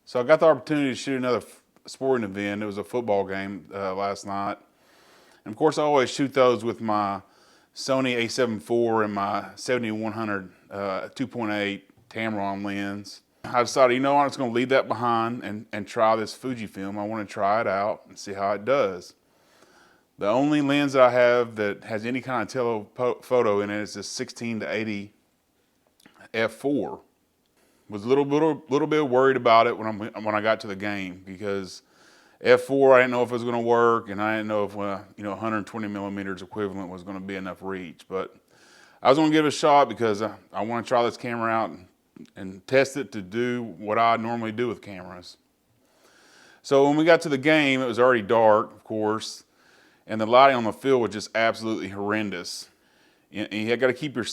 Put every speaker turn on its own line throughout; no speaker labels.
So I got the opportunity to shoot another sporting event. It was a football game last night. And of course, I always shoot those with my Sony a7 IV and my 7100 2.8 Tamron lens. I decided, I'm just going to leave that behind and try this Fuji film. I want to try it out and see how it does. The only lens that I have that has any kind of telephoto in it is this 16-80 f4. Was a little bit worried about it when I got to the game because f4 I didn't know if it was going to work, and I didn't know if 120 millimeters equivalent was going to be enough reach. But I was going to give it a shot because I want to try this camera out and test it to do what I normally do with cameras. So when we got to the game, it was already dark, of course, and the lighting on the field was just absolutely horrendous. And you got to keep your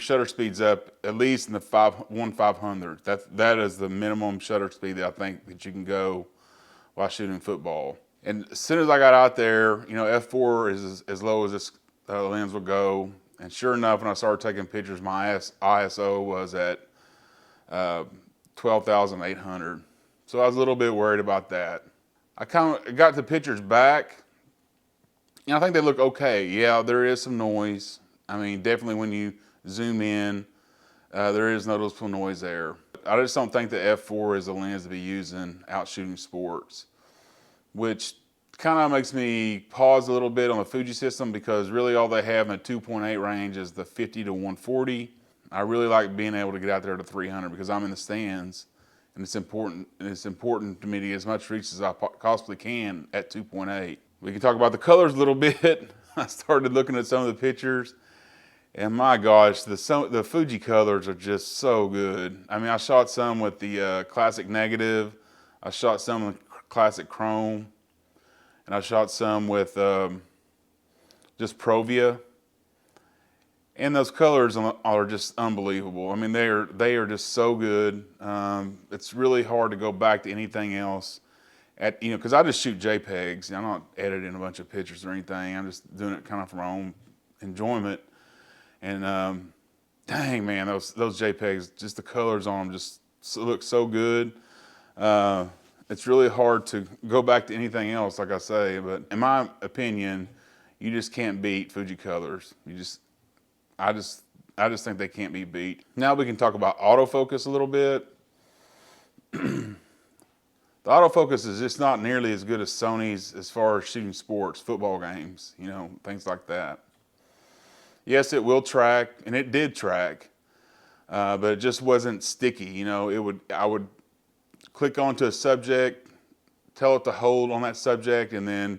shutter speeds up at least in the 1/500. That is the minimum shutter speed that I think that you can go while shooting football. And as soon as I got out there, f4 is as low as this lens will go. And sure enough, when I started taking pictures, my ISO was at 12,800. So I was a little bit worried about that. I kind of got the pictures back. I think they look okay. Yeah, there is some noise. I mean, definitely when you zoom in, there is noticeable noise there. I just don't think the f4 is the lens to be using out shooting sports, which kind of makes me pause a little bit on the Fuji system because really all they have in the 2.8 range is the 50 to 140. I really like being able to get out there to 300 because I'm in the stands, and it's important to me to get as much reach as I possibly can at 2.8. We can talk about the colors a little bit. I started looking at some of the pictures, and my gosh, the Fuji colors are just so good. I mean, I shot some with the classic negative. I shot some with classic chrome, and I shot some with just Provia. And those colors are just unbelievable. I mean, they are just so good. It's really hard to go back to anything else. Because I just shoot JPEGs. I'm not editing a bunch of pictures or anything. I'm just doing it kind of for my own enjoyment. And dang man, those JPEGs, just the colors on them just look so good. It's really hard to go back to anything else, like I say. But in my opinion, you just can't beat Fuji colors. I just think they can't be beat. Now we can talk about autofocus a little bit. The autofocus is just not nearly as good as Sony's as far as shooting sports, football games, things like that. Yes, it will track, and it did track, but it just wasn't sticky. I would click onto a subject, tell it to hold on that subject, and then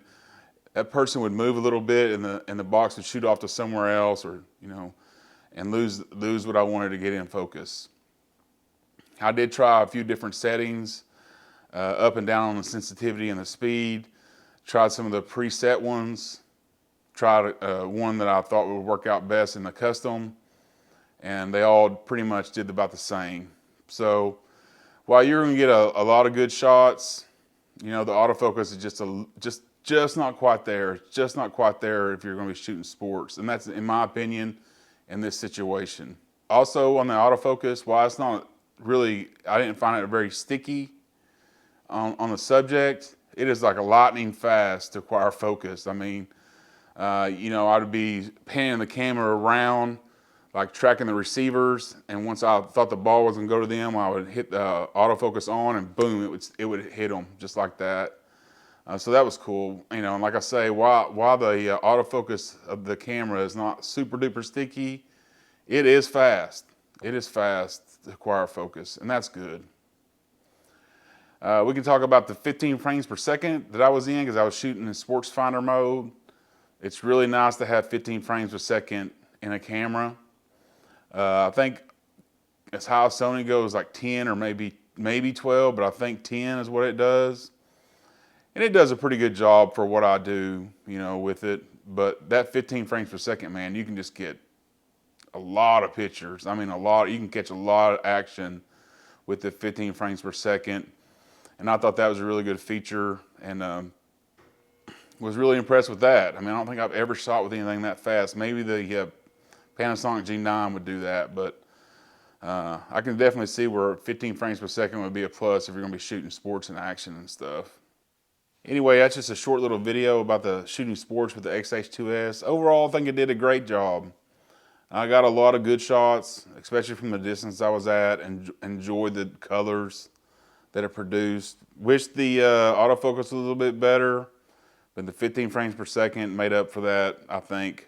that person would move a little bit, and the box would shoot off to somewhere else, or and lose what I wanted to get in focus. I did try a few different settings. Up and down on the sensitivity and the speed. Tried some of the preset ones. Tried one that I thought would work out best in the custom, and they all pretty much did about the same. So while you're going to get a lot of good shots, the autofocus is just not quite there. It's just not quite there if you're going to be shooting sports, and that's in my opinion in this situation. Also on the autofocus, while it's not really, I didn't find it very sticky. On the subject, it is like a lightning fast to acquire focus. I mean, I'd be panning the camera around, like tracking the receivers, and once I thought the ball was gonna go to them, I would hit the autofocus on, and boom, it would hit them just like that. So that was cool. And like I say, while the autofocus of the camera is not super duper sticky, it is fast. It is fast to acquire focus, and that's good. We can talk about the 15 frames per second that I was in because I was shooting in sports finder mode. It's really nice to have 15 frames per second in a camera. I think as high as Sony goes, like 10 or maybe 12, but I think 10 is what it does. And it does a pretty good job for what I do, with it. But that 15 frames per second, man, you can just get a lot of pictures. I mean, you can catch a lot of action with the 15 frames per second. And I thought that was a really good feature, and was really impressed with that. I mean, I don't think I've ever shot with anything that fast. Maybe the Panasonic G9 would do that, but I can definitely see where 15 frames per second would be a plus if you're going to be shooting sports and action and stuff. Anyway, that's just a short little video about the shooting sports with the XH2s. Overall, I think it did a great job. I got a lot of good shots, especially from the distance I was at, and enjoyed the colors that it produced. Wish the autofocus was a little bit better, but the 15 frames per second made up for that, I think,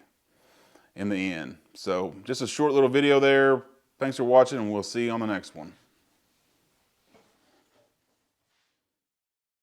in the end. So just a short little video there. Thanks for watching, and we'll see you on the next one.